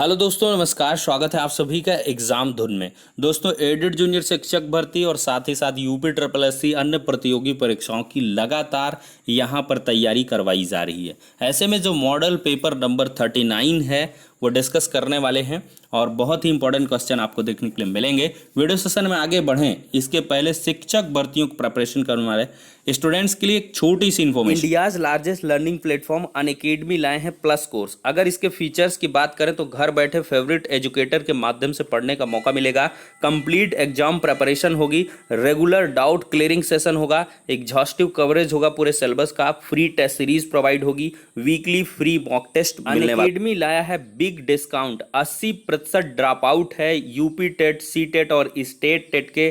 Hello दोस्तों, नमस्कार। स्वागत है आप सभी का एग्जाम धुन में। दोस्तों, एडेड जूनियर शिक्षक भर्ती और साथ ही साथ यूपी ट्रिपल एससी अन्य प्रतियोगी परीक्षाओं की लगातार यहाँ पर तैयारी करवाई जा रही है। ऐसे में जो मॉडल पेपर नंबर 39 है वो डिस्कस करने वाले हैं और बहुत ही इंपॉर्टेंट क्वेश्चन आपको देखने के लिए मिलेंगे। वीडियो सेशन में आगे बढ़ें इसके पहले शिक्षक भर्तियों की प्रिपरेशन करने वाले स्टूडेंट्स के लिए एक छोटी सी information. India's largest learning platform Unacademy लाए हैं प्लस कोर्स। अगर इसके फीचर्स की बात करें तो घर बैठे फेवरेट एजुकेटर के माध्यम से पढ़ने का मौका मिलेगा, कंप्लीट एग्जाम प्रिपरेशन होगी, रेगुलर डाउट क्लियरिंग सेशन होगा, एग्जॉस्टिव कवरेज होगा पूरे सिलेबस का, फ्री टेस्ट सीरीज प्रोवाइड होगी, वीकली फ्री मॉक टेस्ट मिलने वाला। अनअकैडमी लाया है बिग डिस्काउंट, 80% ड्रॉप आउट है यूपी टेट, सी टेट और स्टेट टेट के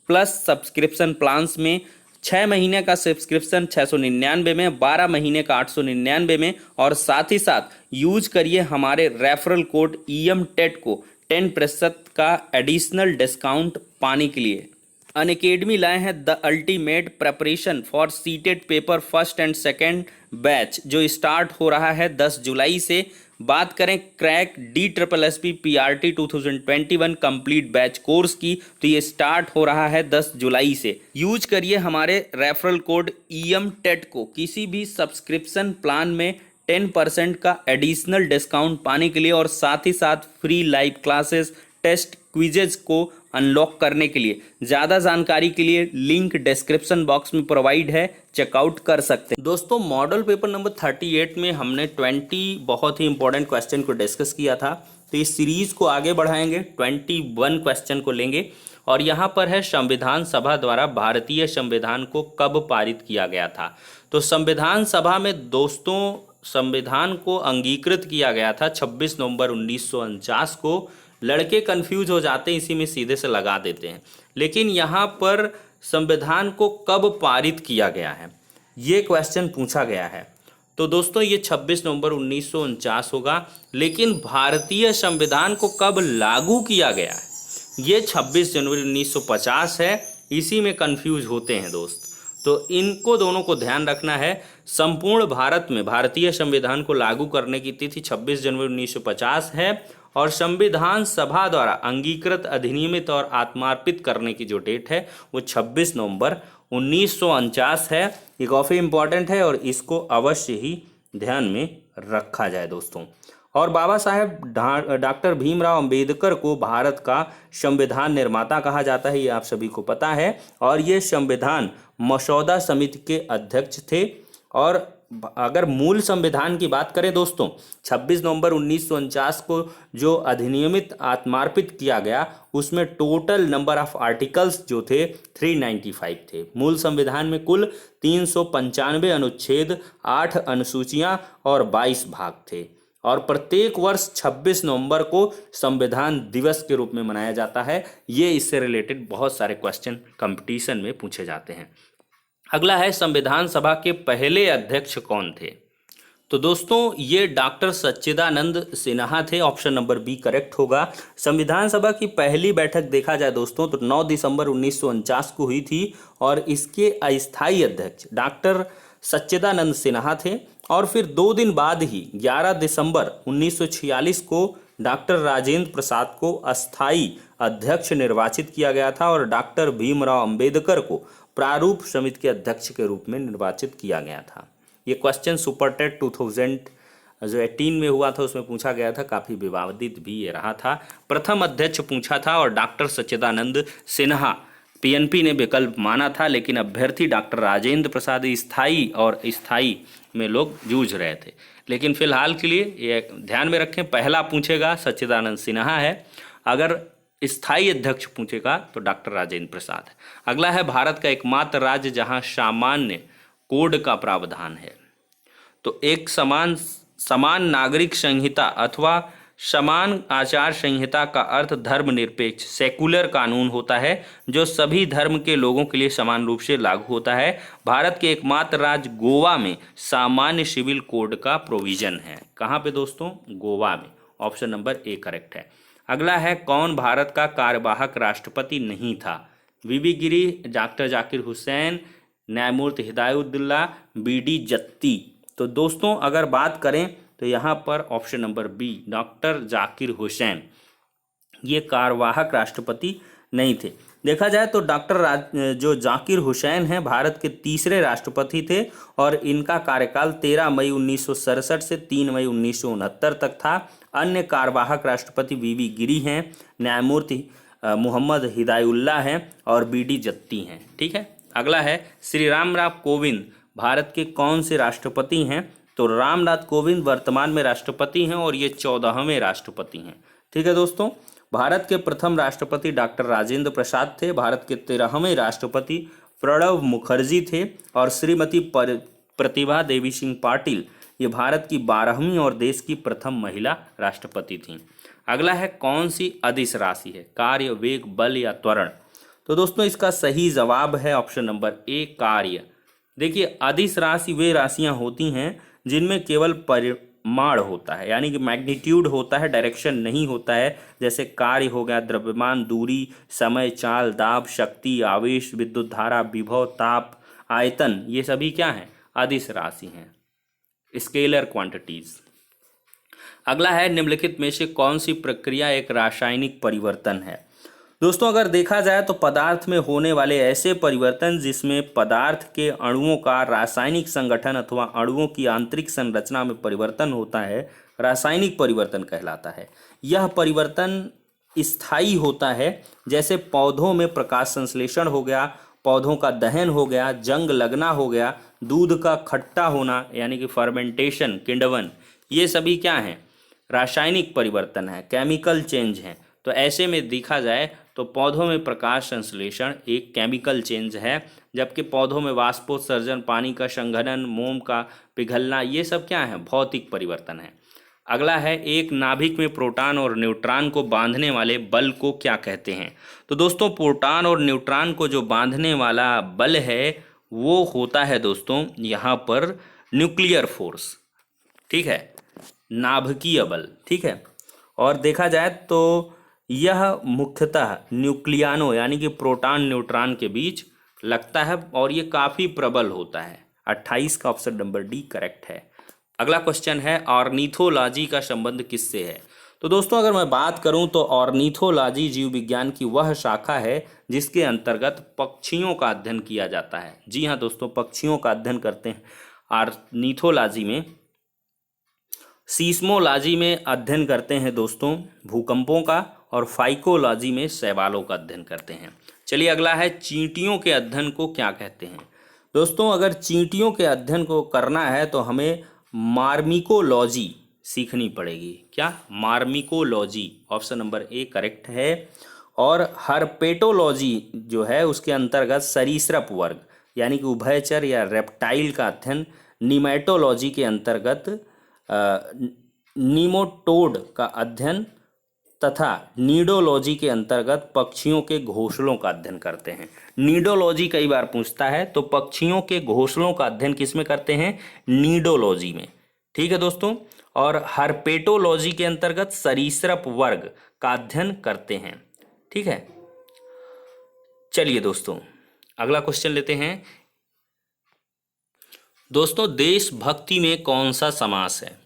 प्लस सब्सक्रिप्शन प्लान्स में। 6 महीने का सब्सक्रिप्शन 699 में, 12 महीने का 899 में, और साथ ही साथ यूज करिए हमारे रेफरल कोड EM टेट को 10% का एडिशनल डिस्काउंट पाने के लिए। अनअकैडमी लाए हैं the ultimate preparation for CTET paper first and second batch, जो स्टार्ट हो रहा है 10 जुलाई से। बात करें crack DSSP PRT 2021 complete batch course की, तो ये स्टार्ट हो रहा है 10 जुलाई से। यूज करिए हमारे रेफरल कोड EM टेट को किसी भी सब्सक्रिप्शन प्लान में 10% का एडिशनल डिस्काउंट पाने के लिए, और साथ ही साथ free live classes, test, quizzes को अनलॉक करने के लिए। ज़्यादा जानकारी के लिए लिंक डिस्क्रिप्शन बॉक्स में प्रोवाइड है, चेकआउट कर सकते हैं। दोस्तों, मॉडल पेपर नंबर 38 में हमने 20 बहुत ही इंपॉर्टेंट क्वेश्चन को डिस्कस किया था, तो इस सीरीज को आगे बढ़ाएंगे, 21 क्वेश्चन को लेंगे। और यहाँ पर है संविधान सभा द्वारा भारतीय संविधान को कब पारित किया गया था। तो संविधान सभा में दोस्तों संविधान को अंगीकृत किया गया था 26 नवंबर 1949 को। लड़के कंफ्यूज हो जाते हैं, इसी में सीधे से लगा देते हैं, लेकिन यहाँ पर संविधान को कब पारित किया गया है ये क्वेश्चन पूछा गया है। तो दोस्तों ये 26 नवंबर 1949 होगा, लेकिन भारतीय संविधान को कब लागू किया गया है ये 26 जनवरी 1950 है। इसी में कंफ्यूज होते हैं दोस्त, तो इनको दोनों को ध्यान रखना है। संपूर्ण भारत में भारतीय संविधान को लागू करने की तिथि 26 जनवरी 1950 है, और संविधान सभा द्वारा अंगीकृत, अधिनियमित और आत्मार्पित करने की जो डेट है वो 26 नवंबर 1949 है। ये काफ़ी इंपॉर्टेंट है और इसको अवश्य ही ध्यान में रखा जाए दोस्तों। और बाबा साहेब डॉक्टर भीमराव अंबेडकर को भारत का संविधान निर्माता कहा जाता है, ये आप सभी को पता है। और ये संविधान मसौदा समिति के अध्यक्ष थे। और अगर मूल संविधान की बात करें दोस्तों, 26 नवंबर 1949 को जो अधिनियमित आत्मार्पित किया गया उसमें टोटल नंबर ऑफ आर्टिकल्स जो थे 395 थे। मूल संविधान में कुल 395 अनुच्छेद, 8 अनुसूचियां और 22 भाग थे। और प्रत्येक वर्ष 26 नवंबर को संविधान दिवस के रूप में मनाया जाता है। ये इससे रिलेटेड बहुत सारे क्वेश्चन कंपटीशन में पूछे जाते हैं। अगला है संविधान सभा के पहले अध्यक्ष कौन थे। तो दोस्तों ये डॉक्टर सच्चिदानंद सिन्हा थे, ऑप्शन नंबर बी करेक्ट होगा। संविधान सभा की पहली बैठक देखा जाए दोस्तों तो 9 दिसंबर 1949 को हुई थी, और इसके अस्थायी अध्यक्ष डॉक्टर सच्चिदानंद सिन्हा थे। और फिर 2 दिन बाद ही 11 दिसंबर 1946 को डॉक्टर राजेंद्र प्रसाद को अस्थायी अध्यक्ष निर्वाचित किया गया था, और डॉक्टर भीमराव अंबेडकर को प्रारूप समिति के अध्यक्ष के रूप में निर्वाचित किया गया था। ये क्वेश्चन सुपर टेट 2018 में हुआ था, उसमें पूछा गया था, काफ़ी विवादित भी ये रहा था। प्रथम अध्यक्ष पूछा था और डॉक्टर सच्चिदानंद सिन्हा PNP ने विकल्प माना था, लेकिन अभ्यर्थी डॉक्टर राजेंद्र प्रसाद स्थायी और स्थायी में लोग जूझ रहे थे। लेकिन फिलहाल के लिए ये ध्यान में रखें, पहला पूछेगा सच्चिदानंद सिन्हा है, अगर स्थायी अध्यक्ष पूछेगा तो डॉक्टर राजेंद्र प्रसाद है। अगला है भारत का एकमात्र राज्य जहां सामान्य कोड का प्रावधान है। तो एक समान नागरिक संहिता अथवा समान आचार संहिता का अर्थ धर्मनिरपेक्ष सेकुलर कानून होता है, जो सभी धर्म के लोगों के लिए समान रूप से लागू होता है। भारत के एकमात्र राज्य गोवा में सामान्य सिविल कोड का प्रोविजन है। कहाँ पे दोस्तों? गोवा में। ऑप्शन नंबर ए करेक्ट है। अगला है कौन भारत का कार्यवाहक राष्ट्रपति नहीं था। VV गिरी, डॉक्टर जाकिर हुसैन, न्यायमूर्ति हिदायतुल्लाह, BD जत्ती। तो दोस्तों अगर बात करें तो यहाँ पर option number B doctor Zakir Hussain ये कार्यवाहक राष्ट्रपति नहीं थे। देखा जाए तो जो जाकिर हुसैन हैं भारत के तीसरे राष्ट्रपति थे और इनका कार्यकाल 13 मई 1967 से 3 मई 1969 तक था। अन्य कार्यवाहक राष्ट्रपति वीवी गिरी हैं, न्यायमूर्ति मोहम्मद हिदायुल्लाह हैं और बीडी जत्ती हैं। ठीक है, अगला है श्री रामनाथ कोविंद भारत के कौन से राष्ट्रपति हैं? तो रामनाथ कोविंद वर्तमान में राष्ट्रपति हैं और ये 14वें राष्ट्रपति हैं। ठीक है दोस्तों, भारत के प्रथम राष्ट्रपति डॉक्टर राजेंद्र प्रसाद थे। भारत के 13वें राष्ट्रपति प्रणब मुखर्जी थे और श्रीमती प्रतिभा देवी सिंह पाटिल ये भारत की 12वीं और देश की प्रथम महिला राष्ट्रपति थीं। अगला है कौन सी अदिश राशि है? कार्य, वेग, बल या त्वरण? तो दोस्तों इसका सही जवाब है ऑप्शन नंबर ए कार्य। देखिए, अदिश राशि वे राशियां होती हैं जिनमें केवल परिमाण होता है, यानी कि मैग्नीट्यूड होता है, डायरेक्शन नहीं होता है। जैसे कार्य हो गया द्रव्यमान, दूरी, समय, चाल, दाब, शक्ति, आवेश, विद्युत धारा, विभव, ताप, आयतन, ये सभी क्या हैं? अदिश राशि हैं, स्केलर क्वांटिटीज। अगला है निम्नलिखित में से कौन सी प्रक्रिया एक रासायनिक परिवर्तन है? दोस्तों अगर देखा जाए तो पदार्थ में होने वाले ऐसे परिवर्तन जिसमें पदार्थ के अणुओं का रासायनिक संगठन अथवा अणुओं की आंतरिक संरचना में परिवर्तन होता है, रासायनिक परिवर्तन कहलाता है। यह परिवर्तन स्थायी होता है, जैसे पौधों में प्रकाश संश्लेषण हो गया, पौधों का दहन हो गया, जंग लगना हो गया, दूध का खट्टा होना यानी कि फर्मेंटेशन, किण्वन, ये सभी क्या हैं? रासायनिक परिवर्तन है, केमिकल चेंज हैं। तो ऐसे में देखा जाए तो पौधों में प्रकाश संश्लेषण एक केमिकल चेंज है, जबकि पौधों में वाष्पोत्सर्जन, पानी का संघनन, मोम का पिघलना, ये सब क्या है? भौतिक परिवर्तन है। अगला है एक नाभिक में प्रोटॉन और न्यूट्रॉन को बांधने वाले बल को क्या कहते हैं? तो दोस्तों प्रोटॉन और न्यूट्रॉन को जो बांधने वाला बल है वो होता है दोस्तों यहाँ पर न्यूक्लियर फोर्स। ठीक है, नाभिकीय बल। ठीक है, और देखा जाए तो यह मुख्यतः न्यूक्लियानो यानी कि प्रोटॉन न्यूट्रॉन के बीच लगता है और ये काफ़ी प्रबल होता है। 28 का ऑप्शन नंबर डी करेक्ट है। अगला क्वेश्चन है ऑर्निथोलॉजी का संबंध किससे है? तो दोस्तों अगर मैं बात करूं तो ऑर्निथोलॉजी जीव विज्ञान की वह शाखा है जिसके अंतर्गत पक्षियों का अध्ययन किया जाता है। जी हाँ दोस्तों, पक्षियों का अध्ययन करते हैं ऑर्निथोलॉजी में। सीस्मोलॉजी में अध्ययन करते हैं दोस्तों भूकंपों का, और फाइकोलॉजी में शैवालों का अध्ययन करते हैं। चलिए अगला है चींटियों के अध्ययन को क्या कहते हैं? दोस्तों अगर चींटियों के अध्ययन को करना है तो हमें मार्मिकोलॉजी सीखनी पड़ेगी। क्या? मार्मिकोलॉजी, ऑप्शन नंबर ए करेक्ट है। और हर्पेटोलॉजी जो है उसके अंतर्गत सरीसृप वर्ग यानी कि उभयचर या रेप्टाइल का अध्ययन, निमेटोलॉजी के अंतर्गत नीमोटोड का अध्ययन तथा नीडोलॉजी के अंतर्गत पक्षियों के घोंसलों का अध्ययन करते हैं। नीडोलॉजी कई बार पूछता है, तो पक्षियों के घोंसलों का अध्ययन किस में करते हैं? नीडोलॉजी में। ठीक है दोस्तों, और हर्पेटोलॉजी के अंतर्गत सरीसृप वर्ग का अध्ययन करते हैं। ठीक है, चलिए दोस्तों अगला क्वेश्चन लेते हैं। दोस्तों देशभक्ति में कौन सा समास है?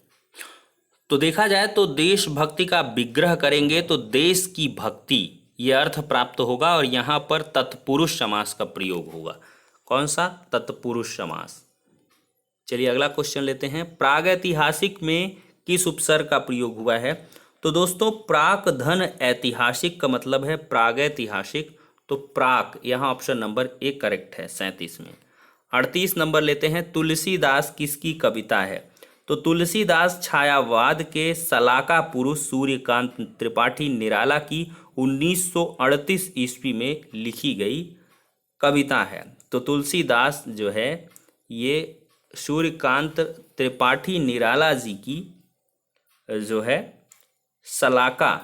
तो देखा जाए तो देशभक्ति का विग्रह करेंगे तो देश की भक्ति ये अर्थ प्राप्त होगा और यहाँ पर तत्पुरुष समास का प्रयोग होगा। कौन सा? तत्पुरुष समास। चलिए अगला क्वेश्चन लेते हैं। प्रागैतिहासिक में किस उपसर्ग का प्रयोग हुआ है? तो दोस्तों प्राक धन ऐतिहासिक का मतलब है प्रागैतिहासिक, तो प्राक यहाँ ऑप्शन नंबर ए करेक्ट है 37 में। 38 नंबर लेते हैं। तुलसीदास किसकी कविता है? तो तुलसीदास छायावाद के सलाका पुरुष सूर्यकांत त्रिपाठी निराला की 1938 ईस्वी में लिखी गई कविता है। तो तुलसीदास जो है ये सूर्यकांत त्रिपाठी निराला जी की जो है सलाका,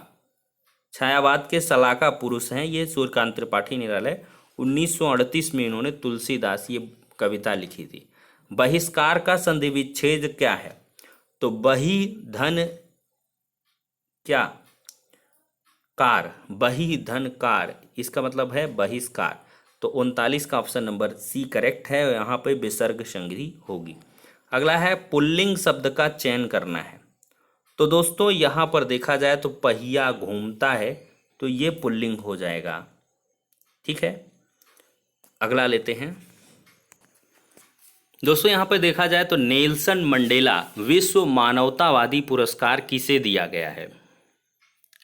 छायावाद के सलाका पुरुष हैं ये सूर्यकांत त्रिपाठी निराला। 1938 में इन्होंने तुलसीदास ये कविता लिखी थी। बहिष्कार का संधि विच्छेद क्या है? तो बही धन क्या कार, बही धन कार, इसका मतलब है बहिष्कार। तो 39 का ऑप्शन नंबर सी करेक्ट है, यहाँ पे विसर्ग संधि होगी। अगला है पुल्लिंग शब्द का चयन करना है। तो दोस्तों यहाँ पर देखा जाए तो पहिया घूमता है, तो ये पुल्लिंग हो जाएगा। ठीक है, अगला लेते हैं दोस्तों। यहाँ पर देखा जाए तो नेल्सन मंडेला विश्व मानवतावादी पुरस्कार किसे दिया गया है?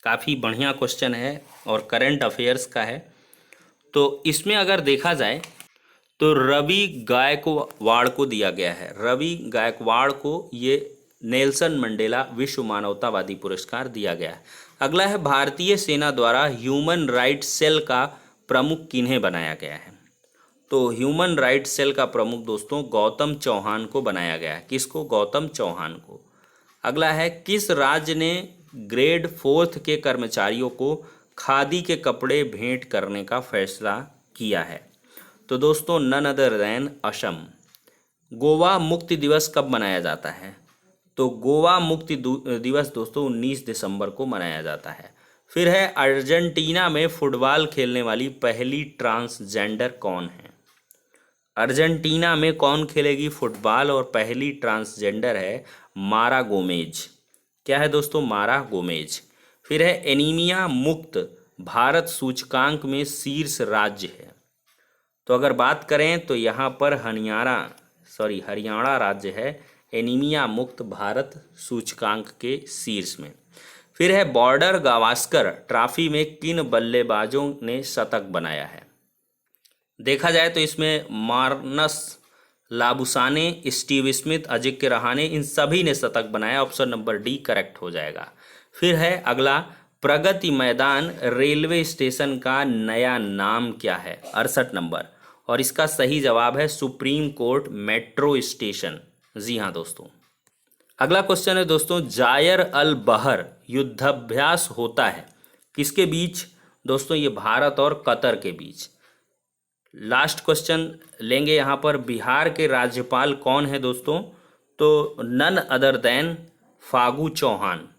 काफ़ी बढ़िया क्वेश्चन है और करंट अफेयर्स का है। तो इसमें अगर देखा जाए तो रवि गायकवाड़ को दिया गया है। रवि गायकवाड़ को ये नेल्सन मंडेला विश्व मानवतावादी पुरस्कार दिया गया है। अगला है भारतीय सेना द्वारा ह्यूमन राइट्स सेल का प्रमुख किन्हें बनाया गया है? तो ह्यूमन राइट्स सेल का प्रमुख दोस्तों गौतम चौहान को बनाया गया है। किसको? गौतम चौहान को। अगला है किस राज्य ने ग्रेड 4 के कर्मचारियों को खादी के कपड़े भेंट करने का फैसला किया है? तो दोस्तों none other than Assam. Goa मुक्ति दिवस कब मनाया जाता है? तो गोवा मुक्ति दिवस दोस्तों 19 दिसंबर को मनाया जाता है। फिर है अर्जेंटीना में फुटबॉल खेलने वाली पहली ट्रांसजेंडर कौन है? अर्जेंटीना में कौन खेलेगी फुटबॉल और पहली ट्रांसजेंडर है मारा गोमेज। क्या है दोस्तों? मारा गोमेज। फिर है एनीमिया मुक्त भारत सूचकांक में शीर्ष राज्य है। तो अगर बात करें तो यहाँ पर हरियाणा राज्य है एनीमिया मुक्त भारत सूचकांक के शीर्ष में। फिर है बॉर्डर गावस्कर ट्रॉफी में किन बल्लेबाजों ने शतक बनाया है? देखा जाए तो इसमें Marnus Labuschagne, Steve Smith, Ajinkya Rahane, इन सभी ने शतक बनाया। ऑप्शन नंबर डी करेक्ट हो जाएगा। फिर है अगला प्रगति मैदान रेलवे स्टेशन का नया नाम क्या है? 68 नंबर। और इसका सही जवाब है सुप्रीम कोर्ट मेट्रो स्टेशन। जी हाँ दोस्तों। अगला क्वेश्चन है दोस्तों जायर अल बहर युद्धाभ्यास होता है किसके बीच? दोस्तों ये भारत और कतर के बीच। लास्ट क्वेश्चन लेंगे यहाँ पर, बिहार के राज्यपाल कौन है दोस्तों? तो none other than Phagu Chauhan.